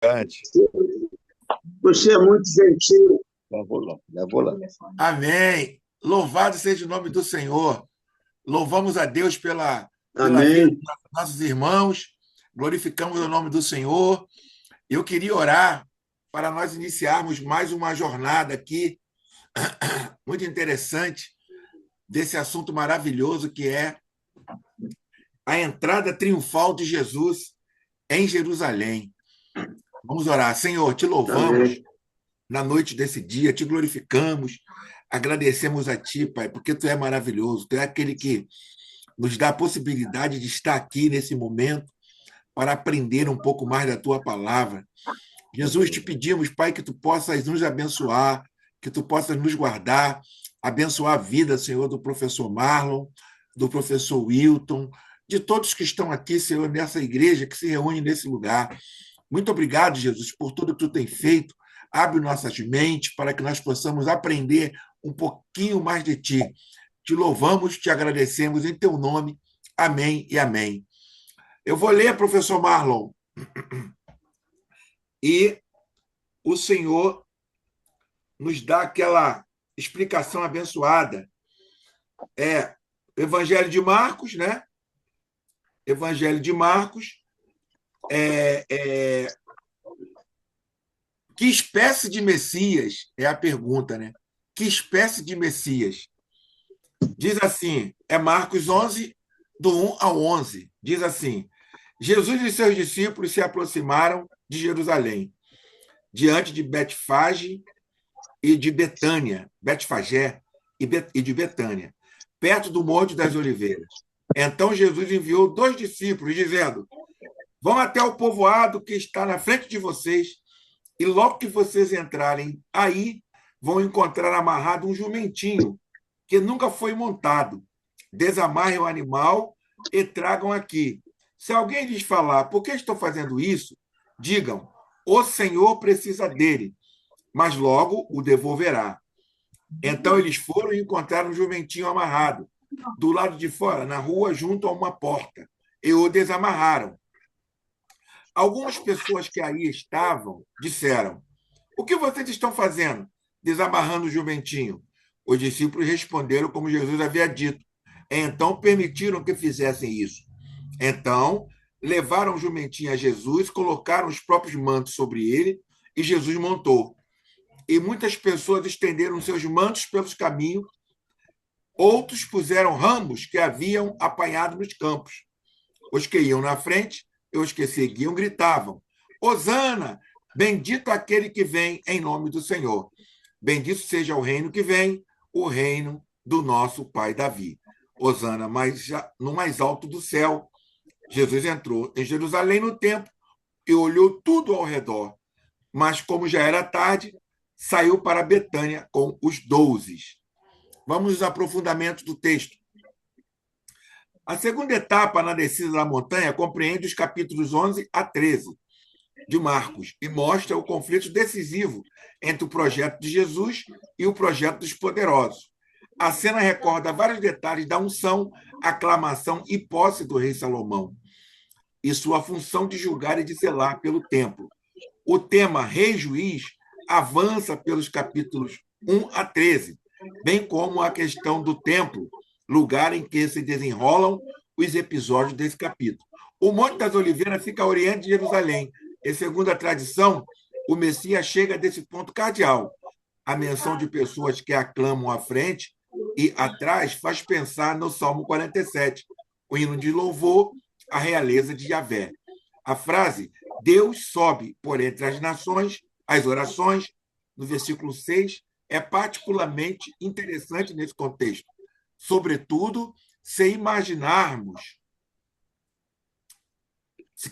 Cante. Você é muito gentil. Já vou lá. Amém. Louvado seja o nome do Senhor. Louvamos a Deus pela vida Amém. dos nossos irmãos, glorificamos o nome do Senhor. Eu queria orar para nós iniciarmos mais uma jornada aqui, muito interessante, desse assunto maravilhoso que é a entrada triunfal de Jesus em Jerusalém. Vamos orar. Senhor, te louvamos Amém. na noite desse dia, te glorificamos, agradecemos a Ti, Pai, porque Tu é maravilhoso, Tu é aquele que nos dá a possibilidade de estar aqui nesse momento para aprender um pouco mais da Tua palavra. Jesus, te pedimos, Pai, que Tu possas nos abençoar, que Tu possas nos guardar, abençoar a vida, Senhor, do professor Marlon, do professor Wilton, de todos que estão aqui, Senhor, nessa igreja que se reúne nesse lugar. Muito obrigado, Jesus, por tudo que Tu tem feito. Abre nossas mentes para que nós possamos aprender um pouquinho mais de Ti. Te louvamos, te agradecemos em Teu nome. Amém e amém. Eu vou ler, professor Marlon, e o Senhor nos dá aquela explicação abençoada. É Evangelho de Marcos, né? Evangelho de Marcos. Que espécie de Messias? É a pergunta, né? Que espécie de Messias? Diz assim, é Marcos 11, do 1 ao 11. Diz assim, Jesus e seus discípulos se aproximaram de Jerusalém, diante de Betfage e de Betânia, Betfagé e de Betânia, perto do Monte das Oliveiras. Então Jesus enviou 2 discípulos, dizendo, vão até o povoado que está na frente de vocês, e logo que vocês entrarem aí, vão encontrar amarrado um jumentinho que nunca foi montado. Desamarrem o animal e tragam aqui. Se alguém lhes falar, por que estou fazendo isso? Digam, o Senhor precisa dele, mas logo o devolverá. Então eles foram e encontraram um jumentinho amarrado, do lado de fora, na rua, junto a uma porta, e o desamarraram. Algumas pessoas que aí estavam disseram, o que vocês estão fazendo, desamarrando o jumentinho? Os discípulos responderam como Jesus havia dito. Então permitiram que fizessem isso. Então levaram o jumentinho a Jesus, colocaram os próprios mantos sobre ele e Jesus montou. E muitas pessoas estenderam seus mantos pelos caminhos, outros puseram ramos que haviam apanhado nos campos. Os que iam na frente e os que seguiam gritavam, Hosana, bendito aquele que vem em nome do Senhor. Bendito seja o reino que vem, o reino do nosso pai Davi. Hosana no mais alto do céu. Jesus entrou em Jerusalém no templo e olhou tudo ao redor. Mas, como já era tarde, saiu para Betânia com os 12. Vamos aos aprofundamentos do texto. A segunda etapa na descida da montanha compreende os capítulos 11 a 13 de Marcos e mostra o conflito decisivo entre o projeto de Jesus e o projeto dos poderosos. A cena recorda vários detalhes da unção, aclamação e posse do rei Salomão e sua função de julgar e de zelar pelo templo. O tema rei-juiz avança pelos capítulos 1 a 13, bem como a questão do templo, lugar em que se desenrolam os episódios desse capítulo. O Monte das Oliveiras fica a oriente de Jerusalém, e, segundo a tradição, o Messias chega desse ponto cardeal. A menção de pessoas que aclamam à frente e atrás faz pensar no Salmo 47, o hino de louvor à realeza de Yahvé. A frase Deus sobe por entre as nações, as orações, no versículo 6, é particularmente interessante nesse contexto. Sobretudo, se imaginarmos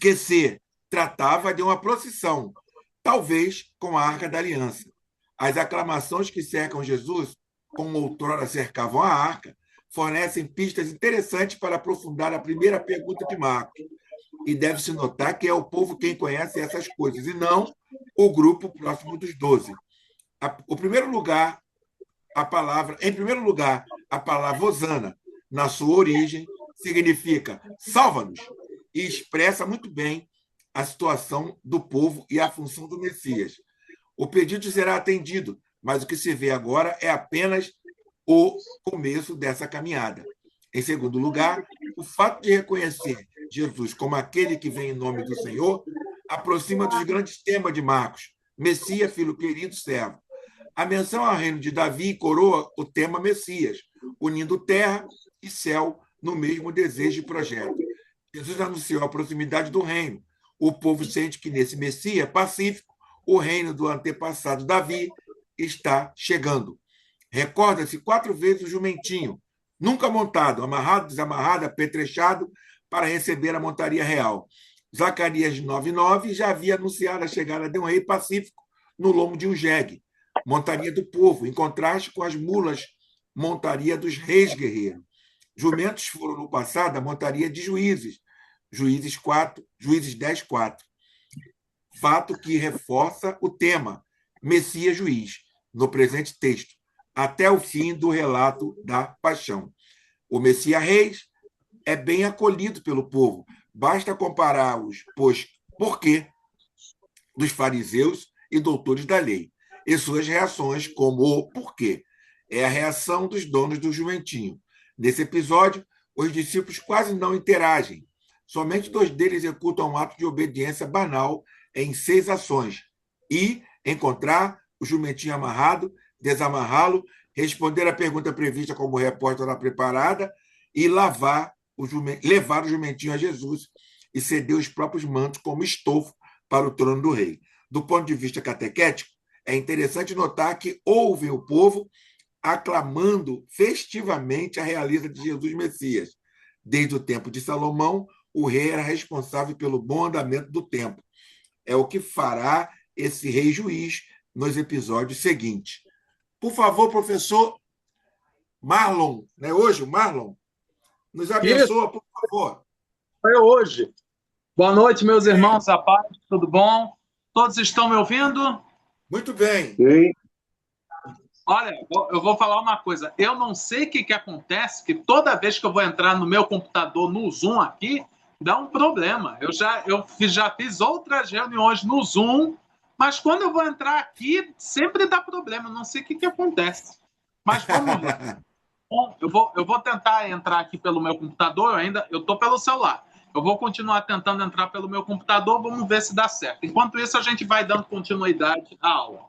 que se tratava de uma procissão, talvez com a Arca da Aliança. As aclamações que cercam Jesus, como outrora cercavam a Arca, fornecem pistas interessantes para aprofundar a primeira pergunta de Marcos. E deve-se notar que é o povo quem conhece essas coisas, e não o grupo próximo dos 12. Em primeiro lugar, a palavra Hosana, na sua origem, significa salva-nos, e expressa muito bem a situação do povo e a função do Messias. O pedido será atendido, mas o que se vê agora é apenas o começo dessa caminhada. Em segundo lugar, o fato de reconhecer Jesus como aquele que vem em nome do Senhor aproxima dos grandes temas de Marcos: Messias, filho querido, servo. A menção ao reino de Davi coroa o tema Messias, unindo terra e céu no mesmo desejo e projeto. Jesus anunciou a proximidade do reino. O povo sente que nesse Messias pacífico, o reino do antepassado Davi está chegando. Recorda-se 4 vezes o jumentinho, nunca montado, amarrado, desamarrado, apetrechado, para receber a montaria real. Zacarias 9:9 já havia anunciado a chegada de um rei pacífico no lombo de um jegue, montaria do povo, em contraste com as mulas, montaria dos reis guerreiros. Jumentos foram no passado a montaria de juízes, Juízes 10:4. Fato que reforça o tema Messias juiz, no presente texto, até o fim do relato da paixão. O Messias Reis é bem acolhido pelo povo. Basta comparar os porquê dos fariseus e doutores da lei e suas reações, como o porquê. É a reação dos donos do jumentinho. Nesse episódio, os discípulos quase não interagem. Somente 2 deles executam um ato de obediência banal em 6 ações: e encontrar o jumentinho amarrado, desamarrá-lo, responder a pergunta prevista como repórter na preparada e levar o jumentinho a Jesus e ceder os próprios mantos como estofo para o trono do rei. Do ponto de vista catequético, é interessante notar que ouvem o povo aclamando festivamente a realeza de Jesus Messias. Desde o tempo de Salomão, o rei era responsável pelo bom andamento do templo. É o que fará esse rei juiz nos episódios seguintes. Por favor, professor Marlon, não é hoje o Marlon? Nos abençoa, por favor. É hoje. Boa noite, meus irmãos, a paz, tudo bom? Todos estão me ouvindo? Muito bem. Sim. Olha, eu vou falar uma coisa. Eu não sei o que acontece, que toda vez que eu vou entrar no meu computador, no Zoom aqui, dá um problema. Eu já fiz outras reuniões no Zoom, mas quando eu vou entrar aqui, sempre dá problema. Eu não sei o que acontece. Mas vamos lá. Bom, eu vou tentar entrar aqui pelo meu computador, eu estou pelo celular. Eu vou continuar tentando entrar pelo meu computador, vamos ver se dá certo. Enquanto isso, a gente vai dando continuidade à aula.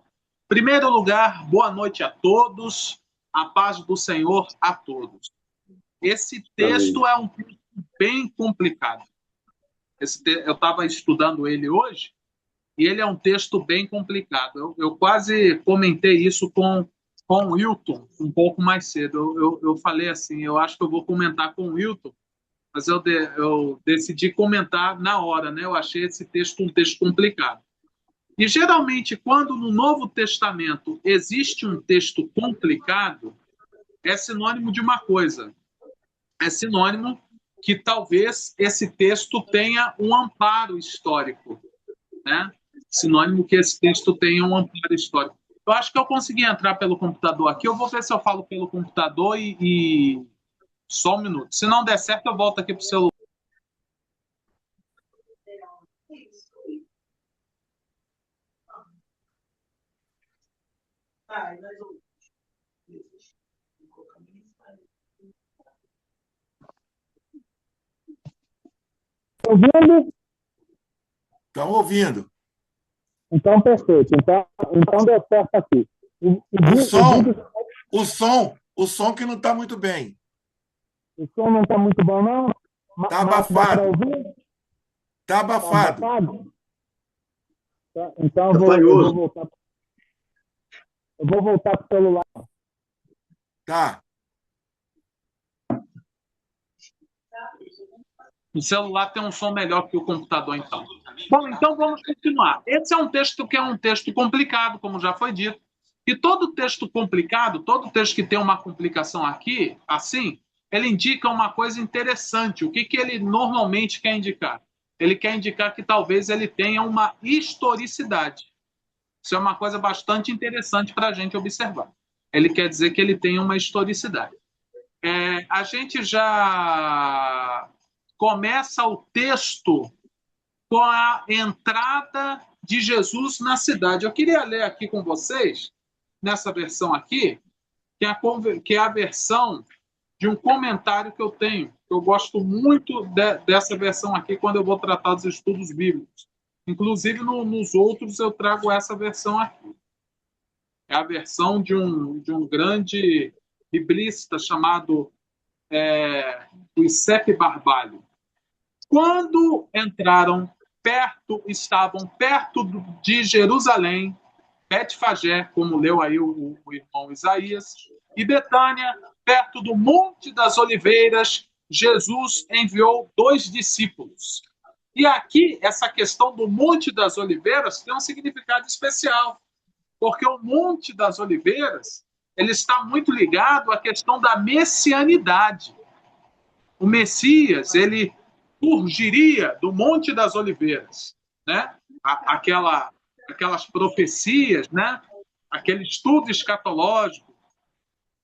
Em primeiro lugar, boa noite a todos, a paz do Senhor a todos. Esse texto é um texto bem complicado. Eu estava estudando ele hoje, e ele é um texto bem complicado. Eu quase comentei isso com o Wilton um pouco mais cedo. Eu falei assim, eu acho que eu vou comentar com o Wilton, mas eu decidi comentar na hora, né? Eu achei esse texto um texto complicado. E geralmente, quando no Novo Testamento existe um texto complicado, é sinônimo de uma coisa. É sinônimo que talvez esse texto tenha um amparo histórico, né? Sinônimo que esse texto tenha um amparo histórico. Eu acho que eu consegui entrar pelo computador aqui. Eu vou ver se eu falo pelo computador e... Só um minuto. Se não der certo, eu volto aqui para o celular. Ouvindo? Estão ouvindo. Então, perfeito. Então deu certo aqui. O som que não está muito bem. O som não está muito bom, não? Está abafado. Está abafado. Então, eu vou voltar para o celular. Tá. O celular tem um som melhor que o computador, então. Bom, então vamos continuar. Esse é um texto que é um texto complicado, como já foi dito. E todo texto complicado, todo texto que tem uma complicação aqui, assim, ele indica uma coisa interessante. O que ele normalmente quer indicar? Ele quer indicar que talvez ele tenha uma historicidade. Isso é uma coisa bastante interessante para a gente observar. Ele quer dizer que ele tem uma historicidade. A gente já começa o texto com a entrada de Jesus na cidade. Eu queria ler aqui com vocês, nessa versão aqui, que é a versão de um comentário que eu tenho. Eu gosto muito dessa versão aqui quando eu vou tratar dos estudos bíblicos. Inclusive, nos outros, eu trago essa versão aqui. É a versão de um grande biblista chamado Giuseppe Barbalho. Quando estavam perto de Jerusalém, Betfagé, como leu aí o irmão Isaías, e Betânia, perto do Monte das Oliveiras, Jesus enviou 2 discípulos. E aqui, essa questão do Monte das Oliveiras tem um significado especial, porque o Monte das Oliveiras ele está muito ligado à questão da messianidade. O Messias, ele surgiria do Monte das Oliveiras, né? Aquelas profecias, né? Aquele estudo escatológico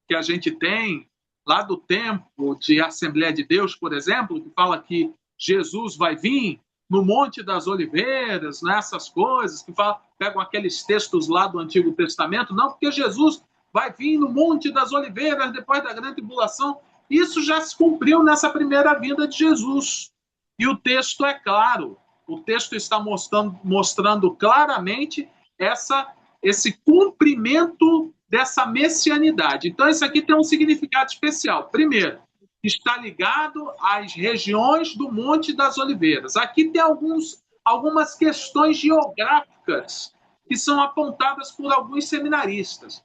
que a gente tem lá do tempo de Assembleia de Deus, por exemplo, que fala que Jesus vai vir no Monte das Oliveiras, nessas coisas, que pegam aqueles textos lá do Antigo Testamento, não, porque Jesus vai vir no Monte das Oliveiras depois da grande tribulação. Isso já se cumpriu nessa primeira vinda de Jesus. E o texto é claro. O texto está mostrando claramente esse cumprimento dessa messianidade. Então, isso aqui tem um significado especial. Primeiro, está ligado às regiões do Monte das Oliveiras. Aqui tem algumas questões geográficas que são apontadas por alguns seminaristas,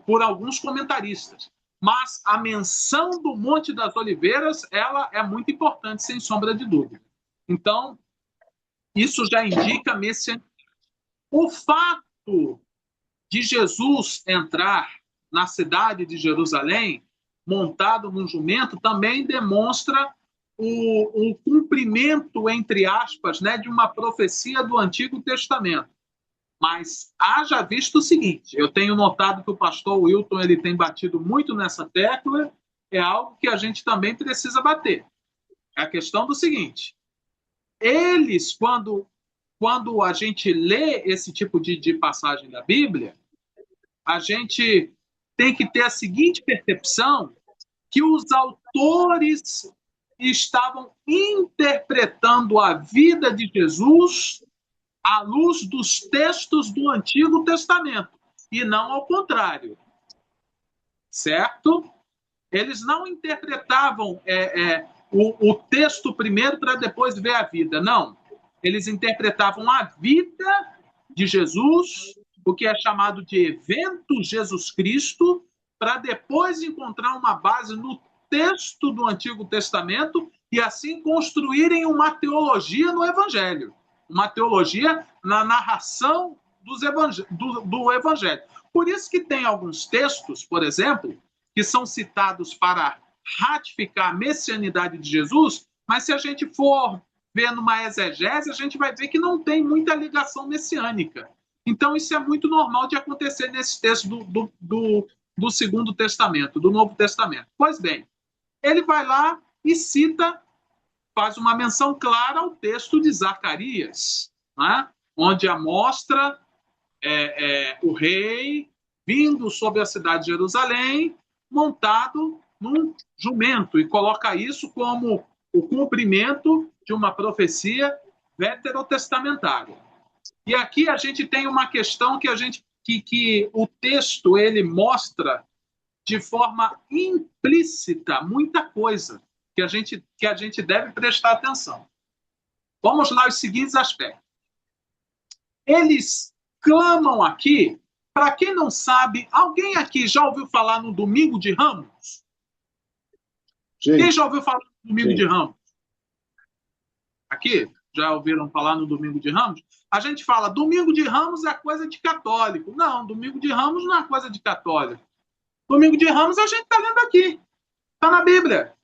por alguns comentaristas. Mas a menção do Monte das Oliveiras, ela é muito importante, sem sombra de dúvida. Então, isso já indica messianismo. O fato de Jesus entrar na cidade de Jerusalém, montado num jumento, também demonstra o cumprimento, entre aspas, né, de uma profecia do Antigo Testamento. Mas haja visto o seguinte, eu tenho notado que o pastor Wilton ele tem batido muito nessa tecla, é algo que a gente também precisa bater. É a questão do seguinte, eles, quando a gente lê esse tipo de passagem da Bíblia, a gente tem que ter a seguinte percepção, que os autores estavam interpretando a vida de Jesus à luz dos textos do Antigo Testamento, e não ao contrário. Certo? Eles não interpretavam o texto primeiro para depois ver a vida, não. Eles interpretavam a vida de Jesus, o que é chamado de evento Jesus Cristo, para depois encontrar uma base no texto do Antigo Testamento e assim construírem uma teologia no Evangelho. Uma teologia na narração do Evangelho. Por isso que tem alguns textos, por exemplo, que são citados para ratificar a messianidade de Jesus, mas se a gente for ver numa exegese, a gente vai ver que não tem muita ligação messiânica. Então isso é muito normal de acontecer nesse texto do Segundo Testamento, do Novo Testamento. Pois bem, ele vai lá e cita, faz uma menção clara ao texto de Zacarias, né? Onde mostra o rei vindo sobre a cidade de Jerusalém, montado num jumento, e coloca isso como o cumprimento de uma profecia veterotestamentária. E aqui a gente tem uma questão que o texto ele mostra de forma implícita muita coisa que a gente deve prestar atenção. Vamos lá, os seguintes aspectos. Eles clamam aqui, para quem não sabe, alguém aqui já ouviu falar no Domingo de Ramos? Sim. Quem já ouviu falar no Domingo de Ramos? Aqui? Já ouviram falar no Domingo de Ramos? A gente fala, Domingo de Ramos é coisa de católico. Não, Domingo de Ramos não é coisa de católico. Domingo de Ramos a gente está lendo aqui. Está na Bíblia.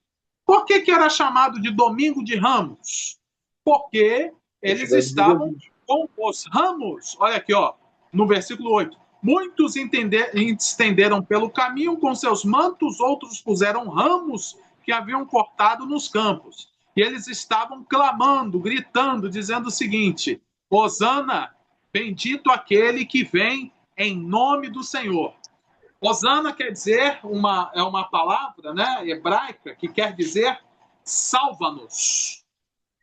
Por que era chamado de Domingo de Ramos? Porque eles estavam com os ramos. Olha aqui, ó, no versículo 8. Muitos estenderam pelo caminho com seus mantos, outros puseram ramos que haviam cortado nos campos. E eles estavam clamando, gritando, dizendo o seguinte: Hosana, bendito aquele que vem em nome do Senhor. Hosana quer dizer é uma palavra, né, hebraica que quer dizer salva-nos.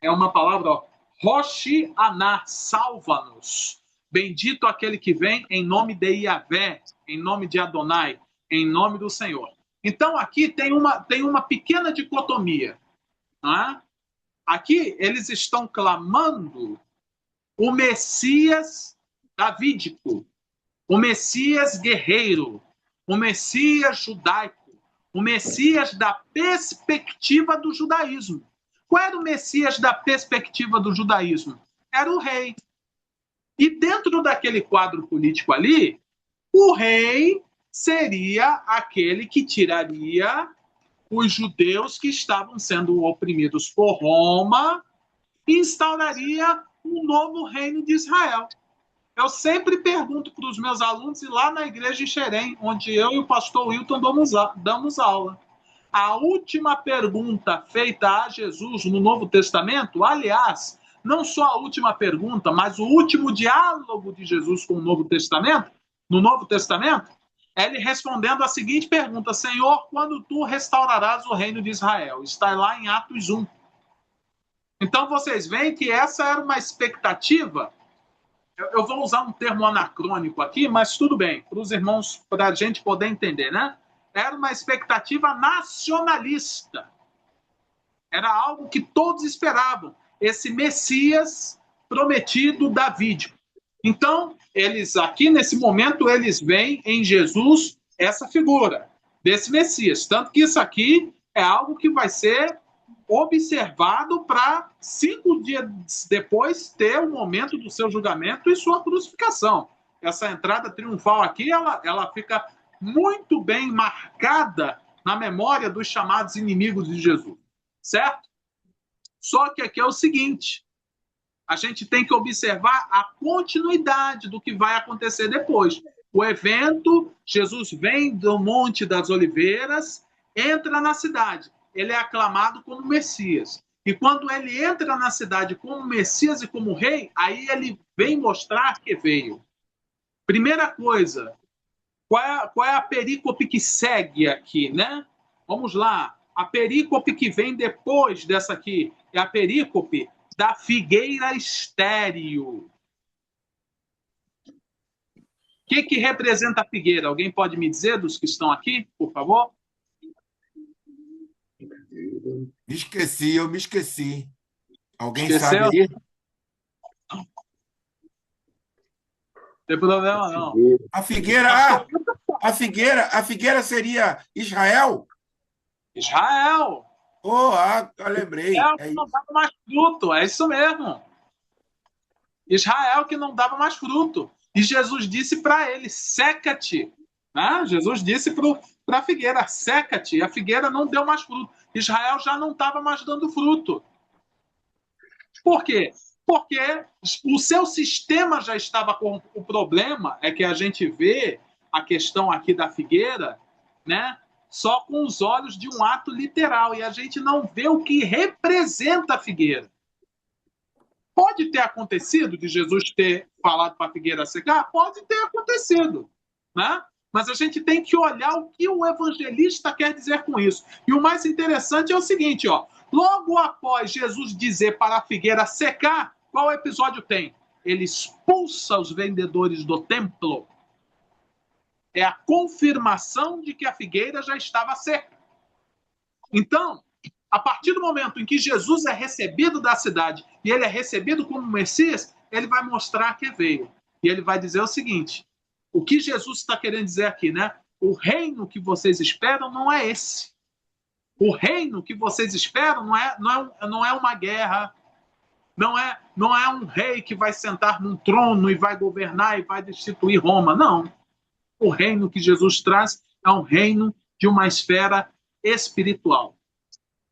É uma palavra, Roshi Aná, salva-nos. Bendito aquele que vem em nome de Yahvé, em nome de Adonai, em nome do Senhor. Então aqui tem uma pequena dicotomia. Não é? Aqui eles estão clamando o Messias davídico, o Messias guerreiro, o Messias judaico, o Messias da perspectiva do judaísmo. Qual era o Messias da perspectiva do judaísmo? Era o rei. E dentro daquele quadro político ali, o rei seria aquele que tiraria os judeus que estavam sendo oprimidos por Roma e instauraria um novo reino de Israel. Eu sempre pergunto para os meus alunos, e lá na igreja em Xerém, onde eu e o pastor Wilton damos aula, a última pergunta feita a Jesus no Novo Testamento, aliás, não só a última pergunta, mas o último diálogo de Jesus com o Novo Testamento, no Novo Testamento, é ele respondendo a seguinte pergunta: Senhor, quando tu restaurarás o reino de Israel? Está lá em Atos 1. Então vocês veem que essa era uma expectativa. Eu vou usar um termo anacrônico aqui, mas tudo bem, para os irmãos, para a gente poder entender, né? Era uma expectativa nacionalista. Era algo que todos esperavam, esse Messias prometido davídico. Então, eles aqui, nesse momento, eles veem em Jesus essa figura desse Messias. Tanto que isso aqui é algo que vai ser observado para 5 dias depois ter o momento do seu julgamento e sua crucificação. Essa entrada triunfal aqui, ela fica muito bem marcada na memória dos chamados inimigos de Jesus, certo? Só que aqui é o seguinte, a gente tem que observar a continuidade do que vai acontecer depois. O evento, Jesus vem do Monte das Oliveiras, entra na cidade. Ele é aclamado como Messias. E quando ele entra na cidade como Messias e como rei, aí ele vem mostrar que veio. Primeira coisa, qual é a perícope que segue aqui, né? Vamos lá. A perícope que vem depois dessa aqui é a perícope da figueira estéril. O que representa a figueira? Alguém pode me dizer, dos que estão aqui, por favor? Eu me esqueci. Alguém Esqueceu? sabe aí? Não tem problema, não. A figueira seria Israel? Israel! Eu lembrei. Israel que não dava mais fruto, é isso mesmo. Israel que não dava mais fruto. E Jesus disse para ele, seca-te. Né? Jesus disse para a figueira, seca-te. E a figueira não deu mais fruto. Israel já não estava mais dando fruto. Por quê? Porque o seu sistema já estava com o problema, é que a gente vê a questão aqui da figueira, né? Só com os olhos de um ato literal, e a gente não vê o que representa a figueira. Pode ter acontecido de Jesus ter falado para a figueira secar? Pode ter acontecido, né? Mas a gente tem que olhar o que o evangelista quer dizer com isso. E o mais interessante é o seguinte, ó, logo após Jesus dizer para a figueira secar, qual episódio tem? Ele expulsa os vendedores do templo. É a confirmação de que a figueira já estava seca. Então, a partir do momento em que Jesus é recebido da cidade e ele é recebido como Messias, ele vai mostrar que veio. E ele vai dizer o seguinte, o que Jesus está querendo dizer aqui, né? O reino que vocês esperam não é esse. O reino que vocês esperam não é uma guerra, não é um rei que vai sentar num trono e vai governar e vai destituir Roma, não. O reino que Jesus traz é um reino de uma esfera espiritual.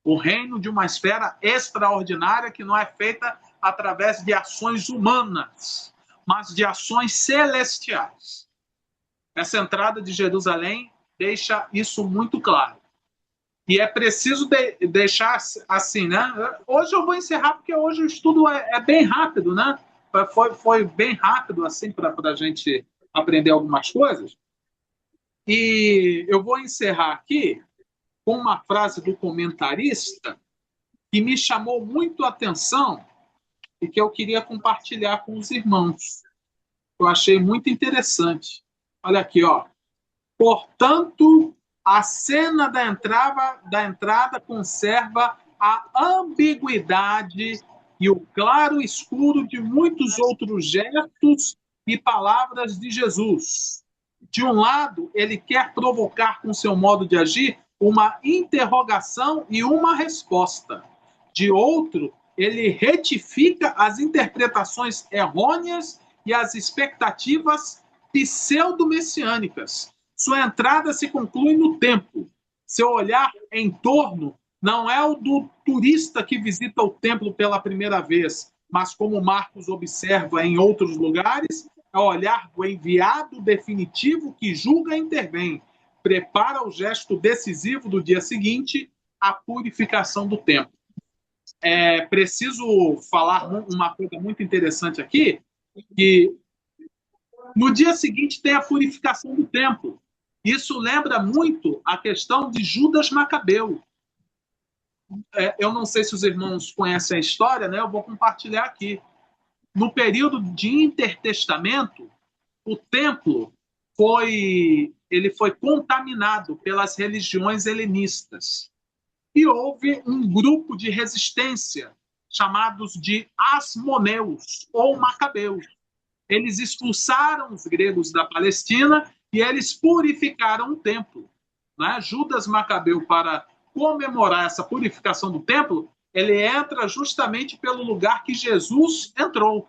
O reino de uma esfera extraordinária que não é feita através de ações humanas, mas de ações celestiais. Essa entrada de Jerusalém deixa isso muito claro. E é preciso deixar assim, né? Hoje eu vou encerrar, porque hoje o estudo é bem rápido, né? Foi bem rápido, assim, para a gente aprender algumas coisas. E eu vou encerrar aqui com uma frase do comentarista que me chamou muito a atenção e que eu queria compartilhar com os irmãos. Eu achei muito interessante. Olha aqui, ó. Portanto, a cena da entrada conserva a ambiguidade e o claro escuro de muitos outros gestos e palavras de Jesus. De um lado, ele quer provocar com seu modo de agir uma interrogação e uma resposta. De outro, ele retifica as interpretações errôneas e as expectativas pseudo-messiânicas. Sua entrada se conclui no templo. Seu olhar em torno não é o do turista que visita o templo pela primeira vez, mas como Marcos observa em outros lugares, é o olhar do enviado definitivo que julga e intervém, prepara o gesto decisivo do dia seguinte, a purificação do templo. É preciso falar uma coisa muito interessante aqui, que no dia seguinte tem a purificação do templo. Isso lembra muito a questão de Judas Macabeu. Eu não sei se os irmãos conhecem a história, né? Eu vou compartilhar aqui. No período de intertestamento, o templo ele foi contaminado pelas religiões helenistas. E houve um grupo de resistência chamados de Asmoneus ou Macabeus. Eles expulsaram os gregos da Palestina e eles purificaram o templo. Né? Judas Macabeu, para comemorar essa purificação do templo, ele entra justamente pelo lugar que Jesus entrou.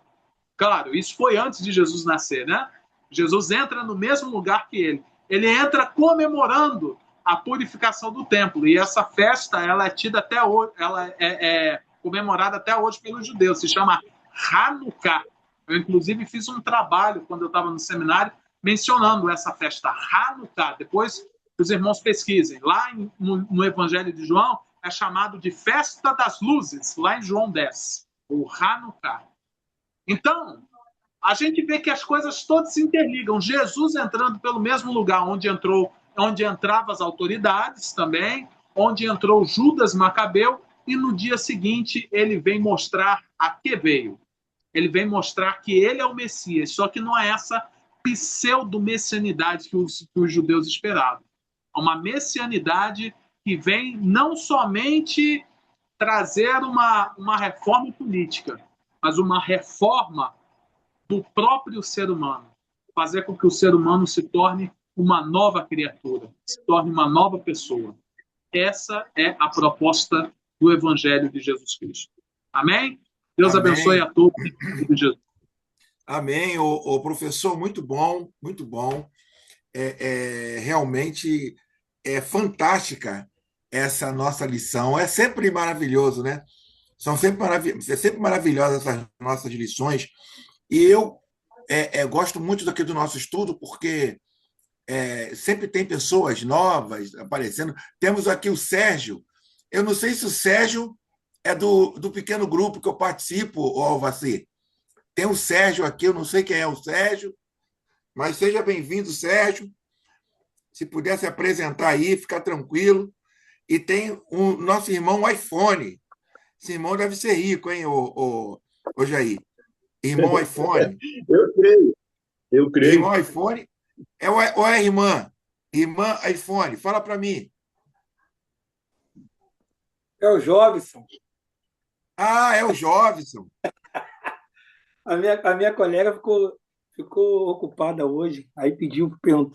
Claro, isso foi antes de Jesus nascer, né? Jesus entra no mesmo lugar que ele. Ele entra comemorando a purificação do templo. E essa festa, ela é tida até hoje, ela é comemorada até hoje pelos judeus. Se chama Hanukkah. Eu, inclusive, fiz um trabalho, quando eu estava no seminário, mencionando essa festa Hanukkah. Depois, os irmãos pesquisem. Lá no Evangelho de João, é chamado de Festa das Luzes, lá em João 10, o Hanukkah. Então, a gente vê que as coisas todas se interligam. Jesus entrando pelo mesmo lugar onde entravam as autoridades também, onde entrou Judas Macabeu, e no dia seguinte ele vem mostrar a que veio. Ele vem mostrar que ele é o Messias, só que não é essa pseudo-messianidade que os judeus esperavam. É uma messianidade que vem não somente trazer uma reforma política, mas uma reforma do próprio ser humano. Fazer com que o ser humano se torne uma nova criatura, se torne uma nova pessoa. Essa é a proposta do Evangelho de Jesus Cristo. Amém? Deus Amém. Abençoe a todos. Amém. O professor, muito bom, muito bom. Realmente é fantástica essa nossa lição. É sempre maravilhoso, né? São sempre maravilhosas essas nossas lições. E eu gosto muito daqui do nosso estudo, porque sempre tem pessoas novas aparecendo. Temos aqui o Sérgio. Eu não sei se o Sérgio é do pequeno grupo que eu participo, Alvaci. Tem o Sérgio aqui, eu não sei quem é o Sérgio, mas seja bem-vindo, Sérgio. Se puder se apresentar aí, ficar tranquilo. E tem o nosso irmão iPhone. Esse irmão deve ser rico, hein, o Jair? Irmão iPhone. Eu creio. Irmão iPhone. Ou é irmã? Irmã iPhone, fala para mim. É o Jobson. Ah, é o Jobson. A minha colega ficou ocupada hoje, aí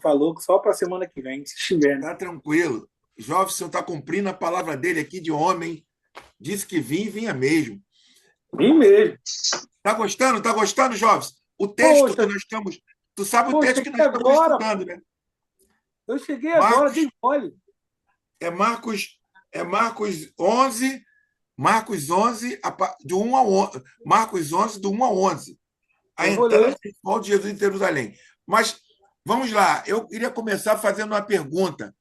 falou que só para a semana que vem, se estiver. Está tranquilo. Jobson está cumprindo a palavra dele aqui de homem. Disse que vinha mesmo. Vim mesmo. Está gostando? Está gostando, Jobson? O texto que nós estamos... Tu sabe o texto que nós estamos estudando, né? Eu cheguei agora, dei mole. É Marcos 11... Marcos 11, do 1 ao 11, Marcos 11, do 1 ao 11. A entrada principal de Jesus em Jerusalém. Mas, vamos lá, eu queria começar fazendo uma pergunta.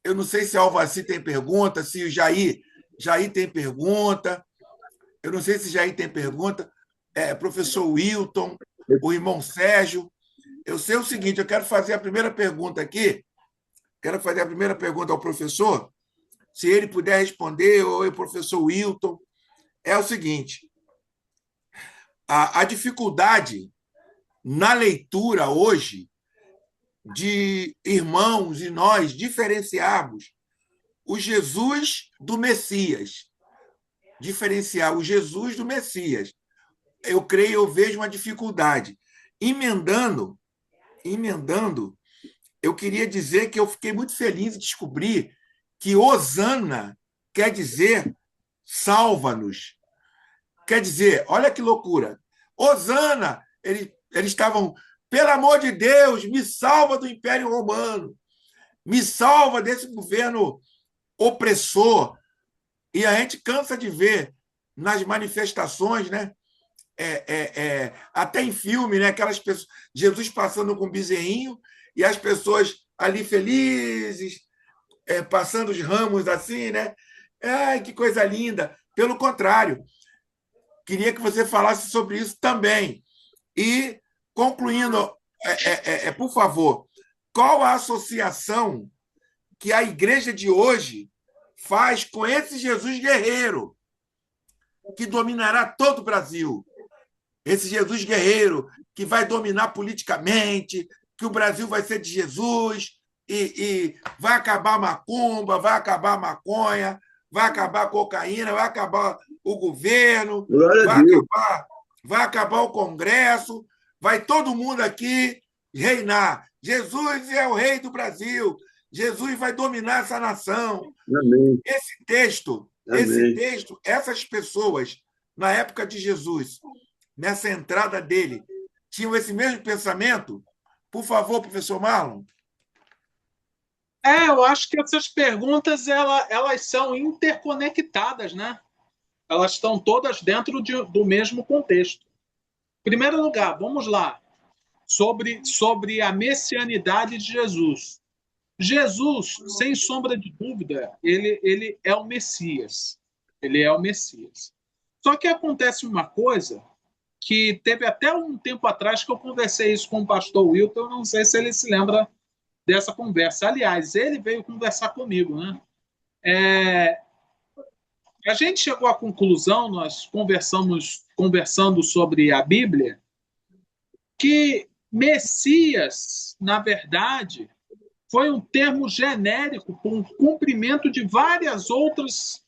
Eu não sei se a Alvaci tem pergunta, se o Jair tem pergunta. Eu não sei se Jair tem pergunta. Professor Wilton, o irmão Sérgio. Eu sei o seguinte, eu quero fazer a primeira pergunta aqui. Quero fazer a primeira pergunta ao professor, se ele puder responder, ou o professor Wilton. É o seguinte, a dificuldade na leitura hoje de irmãos e nós diferenciarmos o Jesus do Messias. Diferenciar o Jesus do Messias. Eu creio, eu vejo uma dificuldade. Emendando, eu queria dizer que eu fiquei muito feliz em descobrir que Hosana quer dizer salva-nos. Quer dizer, olha que loucura. Hosana, eles estavam, pelo amor de Deus, me salva do Império Romano, me salva desse governo opressor. E a gente cansa de ver nas manifestações, né? Até em filme, né? Aquelas pessoas, Jesus passando com um bezerrinho e as pessoas ali felizes, passando os ramos assim, né? Ai, que coisa linda. Pelo contrário, queria que você falasse sobre isso também. E, concluindo, por favor, qual a associação que a igreja de hoje faz com esse Jesus guerreiro que dominará todo o Brasil? Esse Jesus guerreiro que vai dominar politicamente, que o Brasil vai ser de Jesus e vai acabar a macumba, vai acabar a maconha, vai acabar a cocaína, vai acabar o governo, vai acabar o Congresso, vai todo mundo aqui reinar. Jesus é o rei do Brasil. Jesus vai dominar essa nação. Amém. Esse texto, essas pessoas, na época de Jesus, nessa entrada dele, tinham esse mesmo pensamento? Por favor, professor Marlon. Eu acho que essas perguntas elas são interconectadas, né? Elas estão todas dentro do mesmo contexto. Em primeiro lugar, vamos lá, sobre a messianidade de Jesus. Jesus, sem sombra de dúvida, ele é o Messias. Ele é o Messias. Só que acontece uma coisa que teve até um tempo atrás que eu conversei isso com o pastor Wilton, eu não sei se ele se lembra dessa conversa. Aliás, ele veio conversar comigo, né? A gente chegou à conclusão, nós conversando sobre a Bíblia, que Messias, na verdade, foi um termo genérico para um cumprimento de vários outros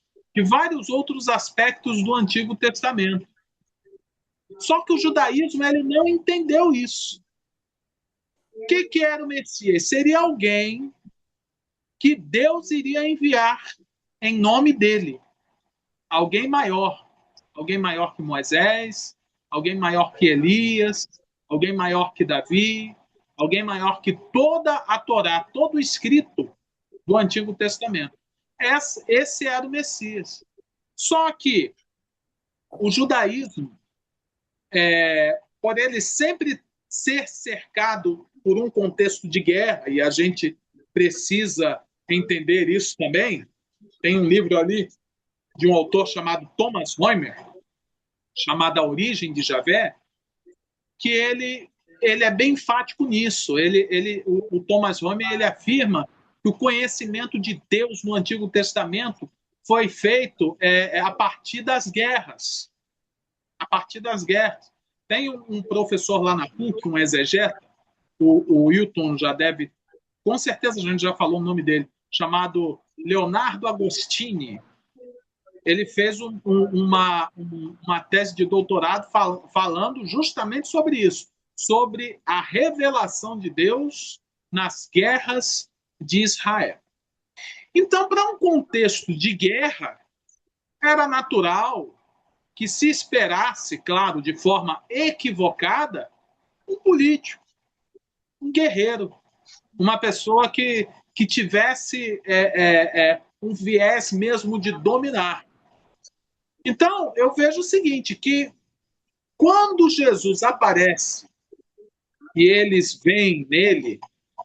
aspectos do Antigo Testamento. Só que o judaísmo ele não entendeu isso. O que era o Messias? Seria alguém que Deus iria enviar em nome dele. Alguém maior que Moisés, alguém maior que Elias, alguém maior que Davi, alguém maior que toda a Torá, todo o escrito do Antigo Testamento. Esse era o Messias. Só que o judaísmo, por ele sempre ser cercado por um contexto de guerra, e a gente precisa entender isso também, tem um livro ali de um autor chamado Thomas Homer, chamado A Origem de Javé, que ele é bem enfático nisso. O Thomas Homer ele afirma que o conhecimento de Deus no Antigo Testamento foi feito a partir das guerras. A partir das guerras. Tem um professor lá na PUC, um exegeta, o Wilton já deve, com certeza a gente já falou o nome dele, chamado Leonardo Agostini. Ele fez uma tese de doutorado falando justamente sobre isso, sobre a revelação de Deus nas guerras de Israel. Então, para um contexto de guerra, era natural que se esperasse, claro, de forma equivocada, um político, um guerreiro, uma pessoa que tivesse um viés mesmo de dominar. Então, eu vejo o seguinte, que quando Jesus aparece e eles veem nele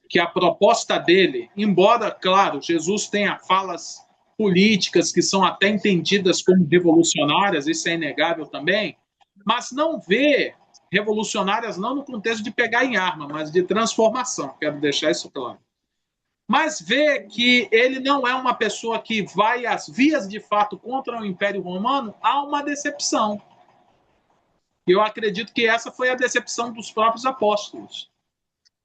que a proposta dele, embora, claro, Jesus tenha falas políticas que são até entendidas como revolucionárias, isso é inegável também, mas não vê revolucionárias não no contexto de pegar em arma, mas de transformação, quero deixar isso claro. Mas vê que ele não é uma pessoa que vai às vias de fato contra o Império Romano, há uma decepção. Eu acredito que essa foi a decepção dos próprios apóstolos.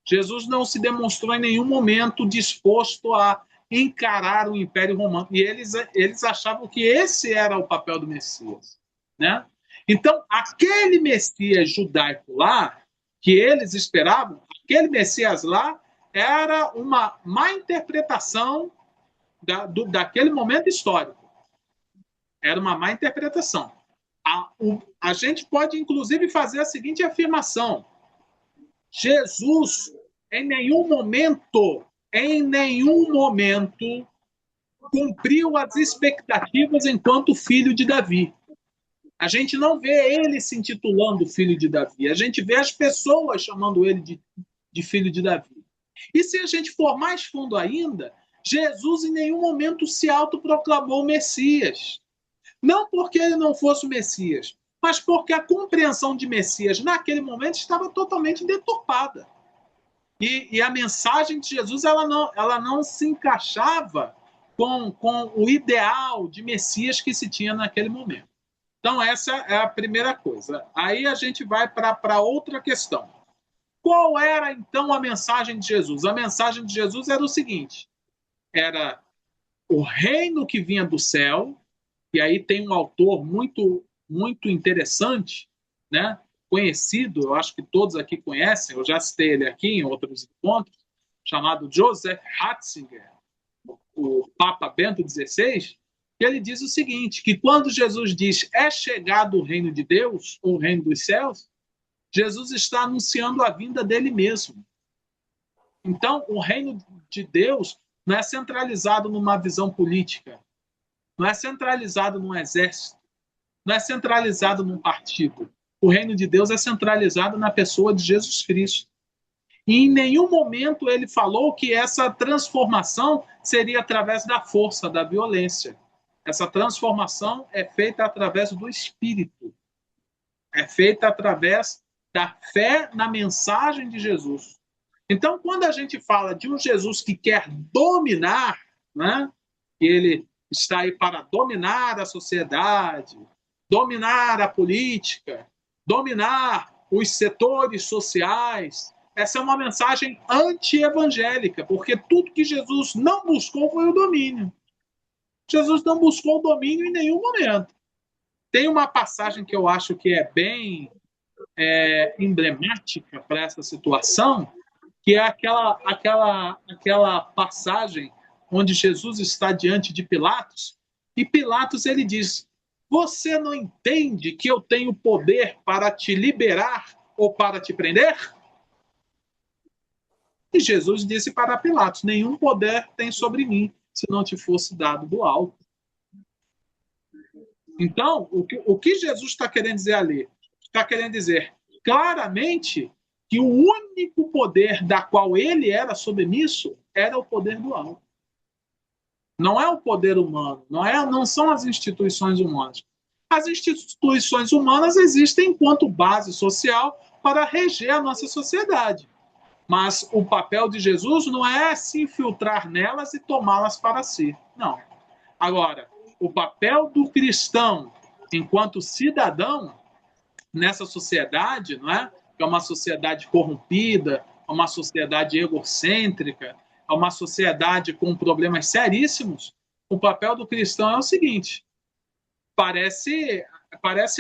Jesus não se demonstrou em nenhum momento disposto a encarar o Império Romano. E eles achavam que esse era o papel do Messias, né? Então, aquele Messias judaico lá, que eles esperavam, aquele Messias lá, era uma má interpretação daquele momento histórico. Era uma má interpretação. A gente pode, inclusive, fazer a seguinte afirmação. Jesus, em nenhum momento, cumpriu as expectativas enquanto filho de Davi. A gente não vê ele se intitulando filho de Davi. A gente vê as pessoas chamando ele de filho de Davi. E se a gente for mais fundo ainda, Jesus em nenhum momento se autoproclamou Messias. Não porque ele não fosse o Messias, mas porque a compreensão de Messias naquele momento estava totalmente deturpada. E a mensagem de Jesus ela não se encaixava com o ideal de Messias que se tinha naquele momento. Então, essa é a primeira coisa. Aí a gente vai para outra questão. Qual era, então, a mensagem de Jesus? A mensagem de Jesus era o seguinte: era o reino que vinha do céu, e aí tem um autor muito, muito interessante, né? Conhecido, eu acho que todos aqui conhecem, eu já citei ele aqui em outros encontros, chamado Joseph Ratzinger, o Papa Bento XVI, que ele diz o seguinte, que quando Jesus diz é chegado o reino de Deus, ou o reino dos céus, Jesus está anunciando a vinda dele mesmo. Então, o reino de Deus não é centralizado numa visão política, não é centralizado num exército, não é centralizado num partido. O reino de Deus é centralizado na pessoa de Jesus Cristo. E em nenhum momento ele falou que essa transformação seria através da força, da violência. Essa transformação é feita através do Espírito. É feita através da fé na mensagem de Jesus. Então, quando a gente fala de um Jesus que quer dominar, né, que ele está aí para dominar a sociedade, dominar a política, dominar os setores sociais, essa é uma mensagem anti-evangélica, porque tudo que Jesus não buscou foi o domínio. Jesus não buscou o domínio em nenhum momento. Tem uma passagem que eu acho que é bem emblemática para essa situação, que é aquela passagem onde Jesus está diante de Pilatos, e Pilatos ele diz: você não entende que eu tenho poder para te liberar ou para te prender? E Jesus disse para Pilatos: nenhum poder tem sobre mim, se não te fosse dado do alto. Então, o que Jesus está querendo dizer ali? Está querendo dizer claramente que o único poder da qual ele era submisso era o poder do alto. Não é o poder humano, não são as instituições humanas. As instituições humanas existem enquanto base social para reger a nossa sociedade. Mas o papel de Jesus não é se infiltrar nelas e tomá-las para si. Não. Agora, o papel do cristão enquanto cidadão nessa sociedade, não é? Que é uma sociedade corrompida, é uma sociedade egocêntrica, é uma sociedade com problemas seríssimos, o papel do cristão é o seguinte: parece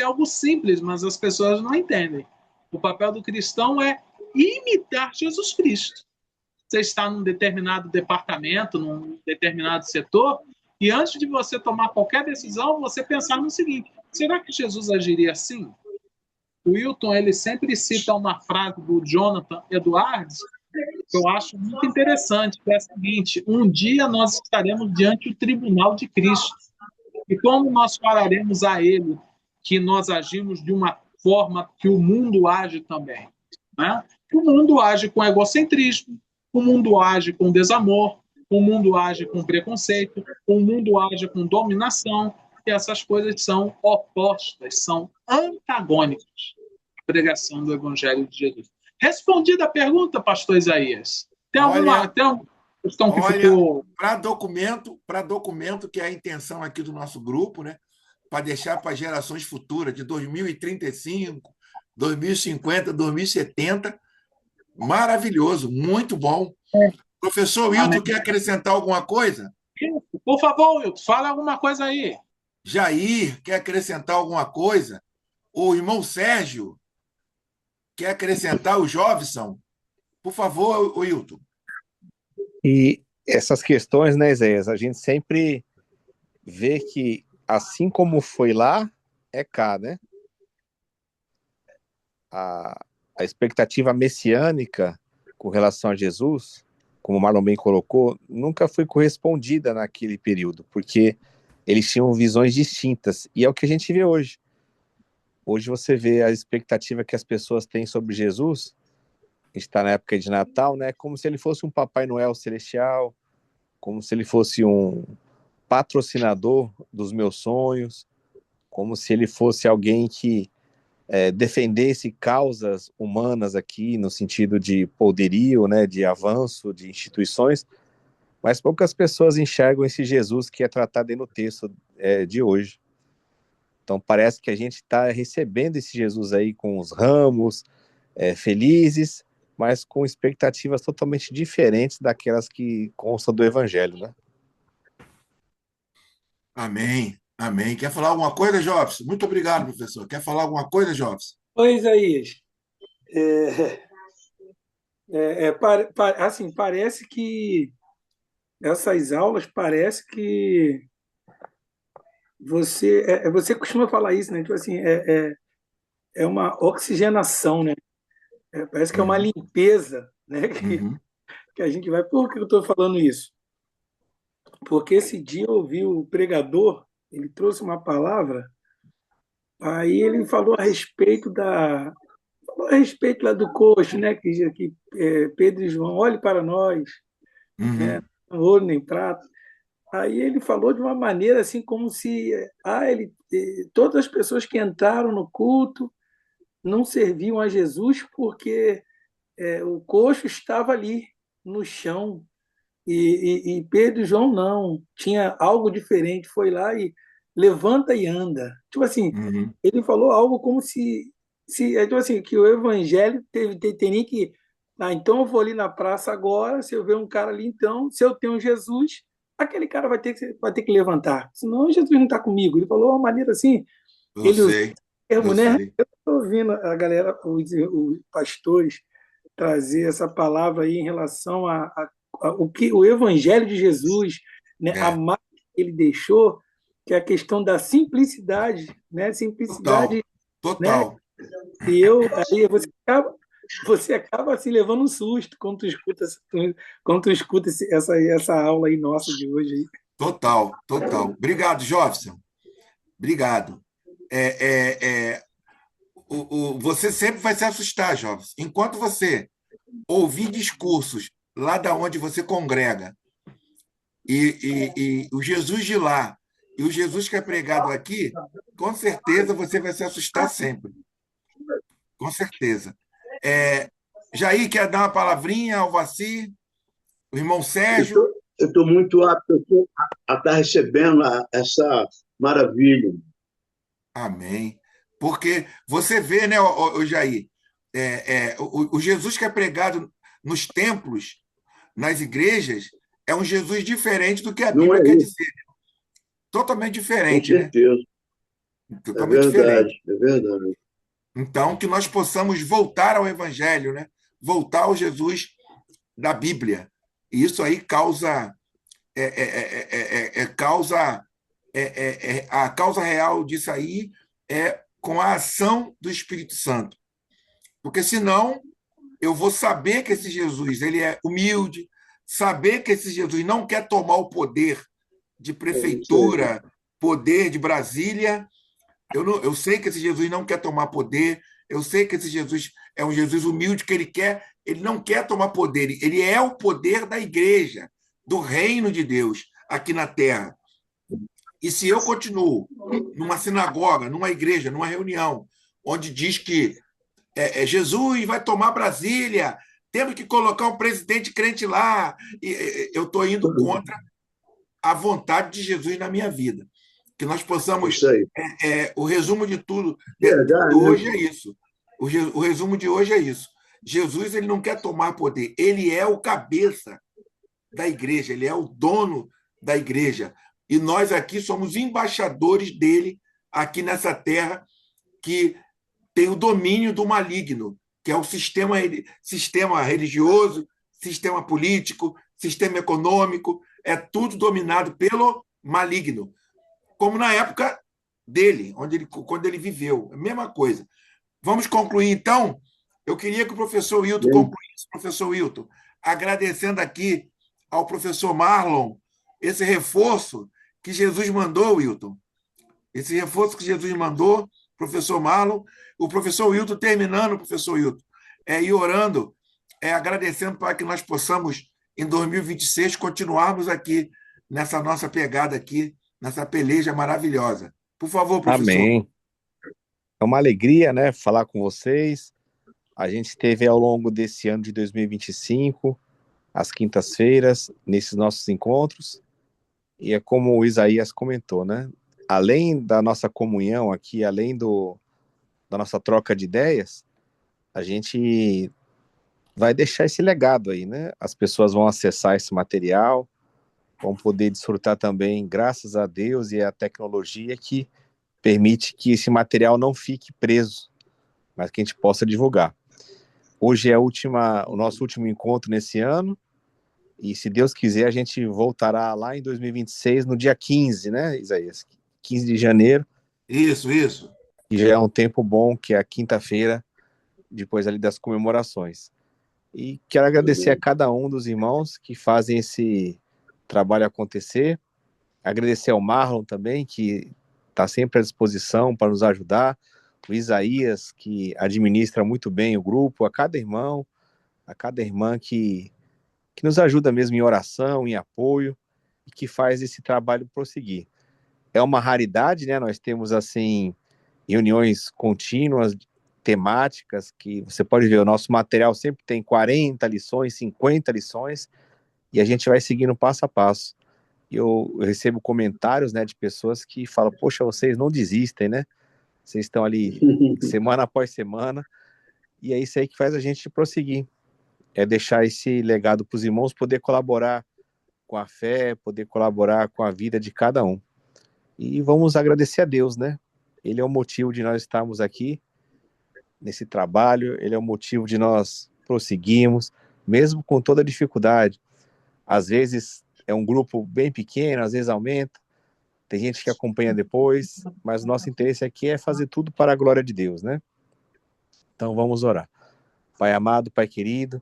algo simples, mas as pessoas não entendem. O papel do cristão é imitar Jesus Cristo. Você está num determinado departamento, num determinado setor, e antes de você tomar qualquer decisão, você pensar no seguinte: será que Jesus agiria assim? O Wilton ele sempre cita uma frase do Jonathan Edwards que eu acho muito interessante, que é a seguinte: um dia nós estaremos diante do tribunal de Cristo. E como nós falaremos a ele que nós agimos de uma forma que o mundo age também? Né? O mundo age com egocentrismo, o mundo age com desamor, o mundo age com preconceito, o mundo age com dominação, e essas coisas são opostas, são antagônicas à pregação do Evangelho de Jesus. Respondida a pergunta, pastor Isaías. Tem alguma questão que ficou... Para documento, que é a intenção aqui do nosso grupo, né? Para deixar para gerações futuras, de 2035, 2050, 2070, maravilhoso, muito bom. Professor Wilton, quer acrescentar alguma coisa? Por favor, Wilton, fala alguma coisa aí. Jair, quer acrescentar alguma coisa? O irmão Sérgio, quer acrescentar? O Jovison? Por favor, Wilton. E essas questões, né, Isaías, a gente sempre vê que, assim como foi lá, é cá, né? A expectativa messiânica com relação a Jesus, como o Marlon bem colocou, nunca foi correspondida naquele período, porque eles tinham visões distintas, e é o que a gente vê hoje. Hoje você vê a expectativa que as pessoas têm sobre Jesus, a gente está na época de Natal, né? Como se ele fosse um Papai Noel celestial, como se ele fosse um patrocinador dos meus sonhos, como se ele fosse alguém que defendesse causas humanas aqui, no sentido de poderio, né, de avanço de instituições, mas poucas pessoas enxergam esse Jesus que é tratado aí no texto de hoje. Então parece que a gente está recebendo esse Jesus aí com os ramos, felizes, mas com expectativas totalmente diferentes daquelas que constam do Evangelho, né? Amém, amém. Quer falar alguma coisa, Jobs? Muito obrigado, professor. Quer falar alguma coisa, Jobs? Oi, Isaías. Assim, parece que essas aulas, parece que você costuma falar isso, né? Tipo assim, é uma oxigenação, né? Parece que é uma limpeza, né? Que a gente vai. Por que eu estou falando isso? Porque esse dia eu ouvi o pregador, ele trouxe uma palavra, aí ele falou a respeito lá do coxo, né? Que Pedro e João, olhe para nós, né? Não ouro nem prata. Aí ele falou de uma maneira assim, como se todas as pessoas que entraram no culto não serviam a Jesus porque o coxo estava ali no chão e Pedro e João não, tinha algo diferente, foi lá e levanta e anda. Tipo assim, ele falou algo como tipo assim, que o evangelho teria que, então eu vou ali na praça agora, se eu ver um cara ali, então, se eu tenho Jesus, aquele cara vai ter que levantar, senão Jesus não está comigo. Ele falou de uma maneira assim, Eu ele usou sei, o termo, eu né? sei. Eu estou ouvindo a galera, os pastores, trazer essa palavra aí em relação o que o Evangelho de Jesus, né, a marca que ele deixou, que é a questão da simplicidade, né, simplicidade, né, Total. e aí você acaba assim levando um susto quando tu escuta essa aula aí nossa de hoje aí. Total. Obrigado, Jobson. Obrigado. Você sempre vai se assustar, Jobson. Enquanto você ouvir discursos lá da onde você congrega e o Jesus de lá e o Jesus que é pregado aqui, com certeza você vai se assustar sempre. Com certeza. Jair, quer dar uma palavrinha ao Vaci? O irmão Sérgio? Eu estou muito apto a estar recebendo essa maravilha. Amém. Porque você vê, né, o Jair, o Jesus que é pregado nos templos, nas igrejas, é um Jesus diferente do que a Não é Bíblia quer isso, dizer. Totalmente com diferente, né? certeza. É Totalmente verdade, diferente. é verdade. Então, que nós possamos voltar ao Evangelho, né? Voltar ao Jesus da Bíblia. E isso aí causa a causa real disso aí é com a ação do Espírito Santo. Porque senão eu vou saber que esse Jesus ele é humilde, saber que esse Jesus não quer tomar o poder de prefeitura, poder de Brasília. Eu sei que esse Jesus não quer tomar poder, eu sei que esse Jesus é um Jesus humilde que ele não quer tomar poder, ele é o poder da igreja, do reino de Deus aqui na terra. E se eu continuo numa sinagoga, numa igreja, numa reunião, onde diz que Jesus vai tomar Brasília, temos que colocar um presidente crente lá, eu estou indo contra a vontade de Jesus na minha vida. Que nós possamos. Isso aí. O resumo de tudo Verdade, hoje né? é isso. O resumo de hoje é isso. Jesus ele não quer tomar poder, ele é o cabeça da igreja, ele é o dono da igreja. E nós aqui somos embaixadores dele, aqui nessa terra, que tem o domínio do maligno, que é o sistema religioso, sistema político, sistema econômico, é tudo dominado pelo maligno. Como na época dele, quando ele viveu, a mesma coisa. Vamos concluir, então? Eu queria que o professor Wilton concluísse, professor Wilton, agradecendo aqui ao professor Marlon esse reforço que Jesus mandou, Wilton. Esse reforço que Jesus mandou, professor Marlon, o professor Wilton terminando, professor Wilton, e orando, agradecendo para que nós possamos, em 2026, continuarmos aqui nessa nossa pegada aqui, nessa peleja maravilhosa. Por favor, professor. Amém. É uma alegria, né, falar com vocês. A gente teve ao longo desse ano de 2025, às quintas-feiras, nesses nossos encontros, e é como o Isaías comentou, né? Além da nossa comunhão aqui, além da nossa troca de ideias, a gente vai deixar esse legado aí, né? As pessoas vão acessar esse material, vão poder desfrutar também, graças a Deus e à tecnologia que permite que esse material não fique preso, mas que a gente possa divulgar. Hoje é o nosso último encontro nesse ano, e se Deus quiser, a gente voltará lá em 2026, no dia 15, né, Isaías? 15 de janeiro. Isso. E já é um tempo bom, que é a quinta-feira, depois ali das comemorações. E quero agradecer a cada um dos irmãos que fazem esse trabalho acontecer. Agradecer ao Marlon também, que está sempre à disposição para nos ajudar. O Isaías, que administra muito bem o grupo. A cada irmão, a cada irmã que nos ajuda mesmo em oração, em apoio, e que faz esse trabalho prosseguir. É uma raridade, né? Nós temos, assim, reuniões contínuas, temáticas, que você pode ver, o nosso material sempre tem 40 lições, 50 lições, e a gente vai seguindo passo a passo. E eu recebo comentários, né, de pessoas que falam, poxa, vocês não desistem, né? Vocês estão ali semana após semana, e é isso aí que faz a gente prosseguir. É deixar esse legado para os irmãos, poder colaborar com a fé, poder colaborar com a vida de cada um. E vamos agradecer a Deus, né? Ele é o motivo de nós estarmos aqui nesse trabalho, ele é o motivo de nós prosseguirmos, mesmo com toda a dificuldade. Às vezes é um grupo bem pequeno, às vezes aumenta, tem gente que acompanha depois, mas o nosso interesse aqui é fazer tudo para a glória de Deus, né? Então vamos orar. Pai amado, Pai querido,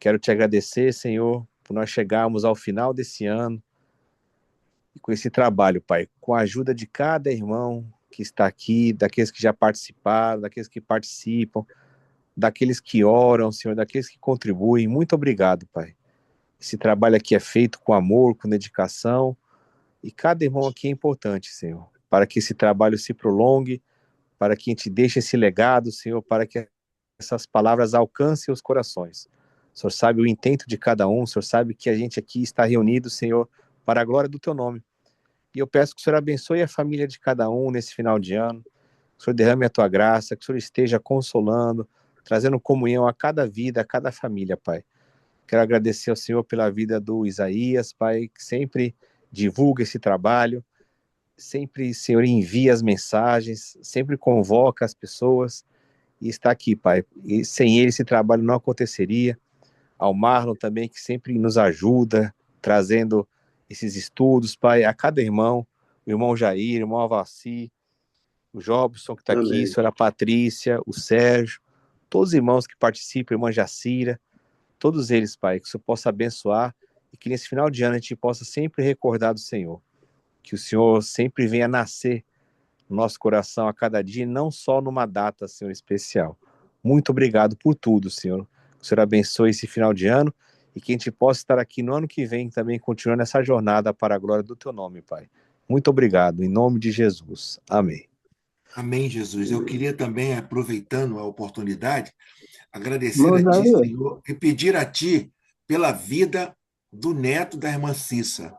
quero te agradecer, Senhor, por nós chegarmos ao final desse ano e com esse trabalho, Pai, com a ajuda de cada irmão que está aqui, daqueles que já participaram, daqueles que participam, daqueles que oram, Senhor, daqueles que contribuem. Muito obrigado, Pai. Esse trabalho aqui é feito com amor, com dedicação, e cada irmão aqui é importante, Senhor, para que esse trabalho se prolongue, para que a gente deixe esse legado, Senhor, para que essas palavras alcancem os corações. O Senhor sabe o intento de cada um, o Senhor sabe que a gente aqui está reunido, Senhor, para a glória do Teu nome. E eu peço que o Senhor abençoe a família de cada um nesse final de ano, que o Senhor derrame a Tua graça, que o Senhor esteja consolando, trazendo comunhão a cada vida, a cada família, Pai. Quero agradecer ao Senhor pela vida do Isaías, Pai, que sempre divulga esse trabalho, sempre, Senhor, envia as mensagens, sempre convoca as pessoas e está aqui, Pai. E sem ele esse trabalho não aconteceria. Ao Marlon também, que sempre nos ajuda, trazendo esses estudos, Pai, a cada irmão, o irmão Jair, o irmão Avassi, o Jobson que está aqui, a senhora Patrícia, o Sérgio, todos os irmãos que participam, a irmã Jacira, todos eles, Pai, que o Senhor possa abençoar e que nesse final de ano a gente possa sempre recordar do Senhor. Que o Senhor sempre venha nascer no nosso coração a cada dia, e não só numa data, Senhor, especial. Muito obrigado por tudo, Senhor. Que o Senhor abençoe esse final de ano e que a gente possa estar aqui no ano que vem também continuando essa jornada para a glória do Teu nome, Pai. Muito obrigado, em nome de Jesus. Amém. Amém, Jesus. Eu queria também, aproveitando a oportunidade, agradecer a Irmão Ti, Jair, Senhor, e pedir a Ti pela vida do neto da irmã Cissa.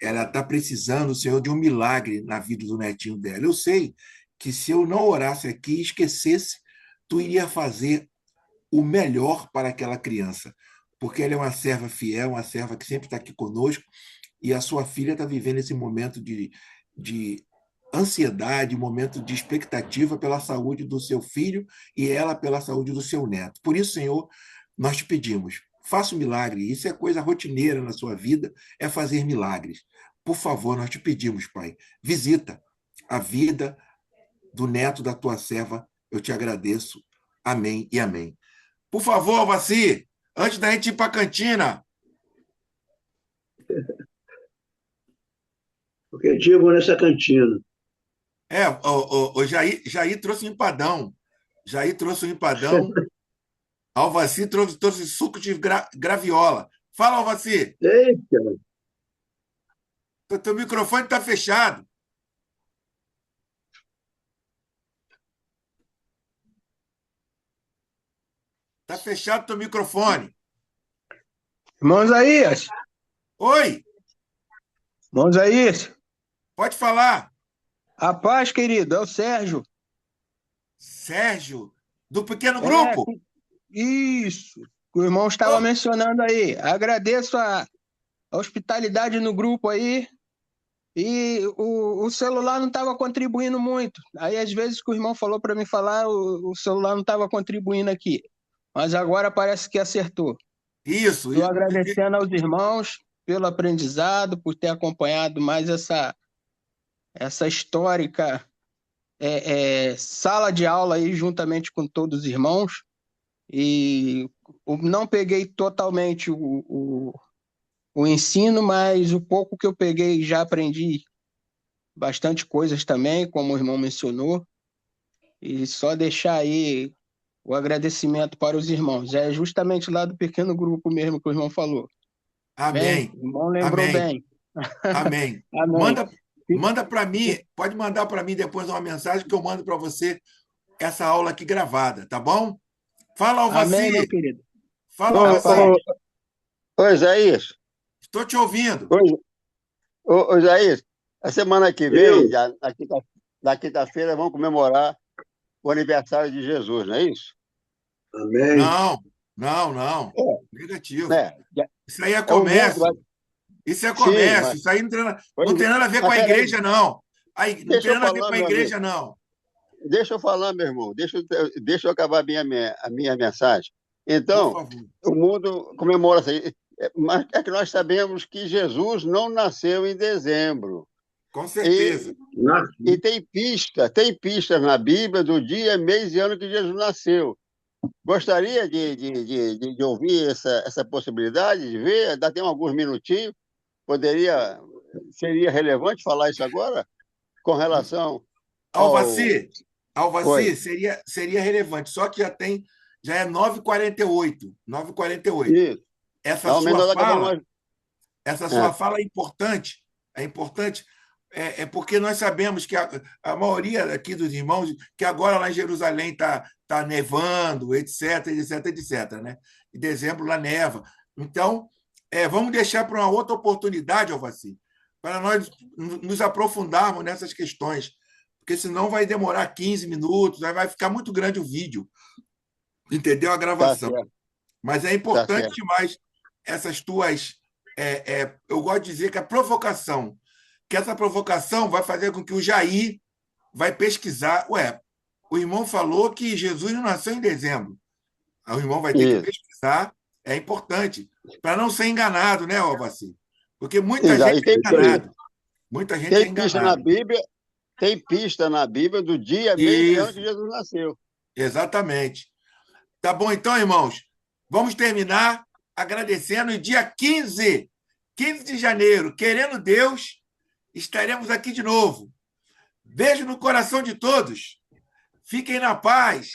Ela está precisando, Senhor, de um milagre na vida do netinho dela. Eu sei que se eu não orasse aqui e esquecesse, Tu iria fazer o melhor para aquela criança, porque ela é uma serva fiel, uma serva que sempre está aqui conosco, e a sua filha está vivendo esse momento de ansiedade, um momento de expectativa pela saúde do seu filho e ela pela saúde do seu neto. Por isso, Senhor, nós te pedimos, faça um milagre. Isso é coisa rotineira na sua vida, é fazer milagres. Por favor, nós te pedimos, Pai, visita a vida do neto da tua serva. Eu te agradeço. Amém e amém. Por favor, Vaci, antes da gente ir para a cantina. O que digo nessa cantina? O Jair trouxe um empadão. Jair trouxe um empadão. Alvaci trouxe suco de graviola. Fala, Alvaci. Eita, Teu microfone está fechado. Está fechado teu microfone. irmão Isaías, Oi, irmão Isaías, pode falar. a paz, querido, é o Sérgio. Sérgio, do pequeno É, grupo. isso, que o irmão estava Oh, mencionando aí. Agradeço a hospitalidade no grupo aí. E o celular não estava contribuindo muito. Aí, às vezes, que o irmão falou para mim falar, o celular não estava contribuindo aqui. Mas agora parece que acertou. isso. Estou agradecendo aos irmãos pelo aprendizado, por ter acompanhado mais essa histórica sala de aula aí, juntamente com todos os irmãos. E não peguei totalmente o ensino, mas o pouco que eu peguei já aprendi bastante coisas também, como o irmão mencionou, e só deixar aí o agradecimento para os irmãos. É justamente lá do pequeno grupo mesmo que o irmão falou. Bem, Amém. o irmão lembrou Amém. bem. Amém. Amém. Manda para mim, pode mandar para mim depois uma mensagem que eu mando para você essa aula aqui gravada, tá bom? Fala, Amém, meu Alvaci. querido. Fala, Na paz. Alvaci. Ô, Isaías, Estou te ouvindo. ô, Isaías, a semana que vem, eu, na quinta-feira, vamos comemorar o aniversário de Jesus, não é isso? amém. Não. É, Negativo. né? Isso aí é É o mundo, comércio. Isso é sim, comércio. mas Isso aí não tem nada a ver com mas a peraí, igreja, não. Aí, não deixa tem eu nada a ver falar, com a meu amigo. igreja, não. Deixa eu falar, meu irmão. Deixa eu acabar a minha mensagem. Por Então, favor. o mundo comemora isso aí. Mas é que nós sabemos que Jesus não nasceu em dezembro. Com certeza. E tem pistas na Bíblia do dia, mês e ano que Jesus nasceu. Gostaria de ouvir essa possibilidade, de ver? Ainda tem alguns minutinhos. Seria relevante falar isso agora? Com relação ao. Alvaci, Oi. seria relevante, só que já é 9h48. 9h48. Isso. Essa Ao menos sua daqui a pouco fala, nós. essa É, sua fala é importante, porque nós sabemos que a maioria aqui dos irmãos, que agora lá em Jerusalém tá nevando, etc, etc, etc, né? Em dezembro lá neva. Então, vamos deixar para uma outra oportunidade, Alvaci, para nós nos aprofundarmos nessas questões, porque senão vai demorar 15 minutos, aí vai ficar muito grande o vídeo, entendeu? A tá gravação. certo, Mas é tá importante certo. demais essas tuas. Eu gosto de dizer que que essa provocação vai fazer com que o Jair vai pesquisar. Ué, o irmão falou que Jesus não nasceu em dezembro. Aí o irmão vai ter que Isso. pesquisar, é importante, para não ser enganado, né, Alvaci? Porque muita Isso. gente Aí é Isso aí. enganada. Muita gente é tem enganada. pista na Bíblia do dia, mês e ano que Isso, Jesus nasceu. exatamente. Tá bom, então, irmãos, vamos terminar agradecendo. E dia 15 de janeiro, querendo Deus, estaremos aqui de novo. Beijo no coração de todos. Fiquem na paz.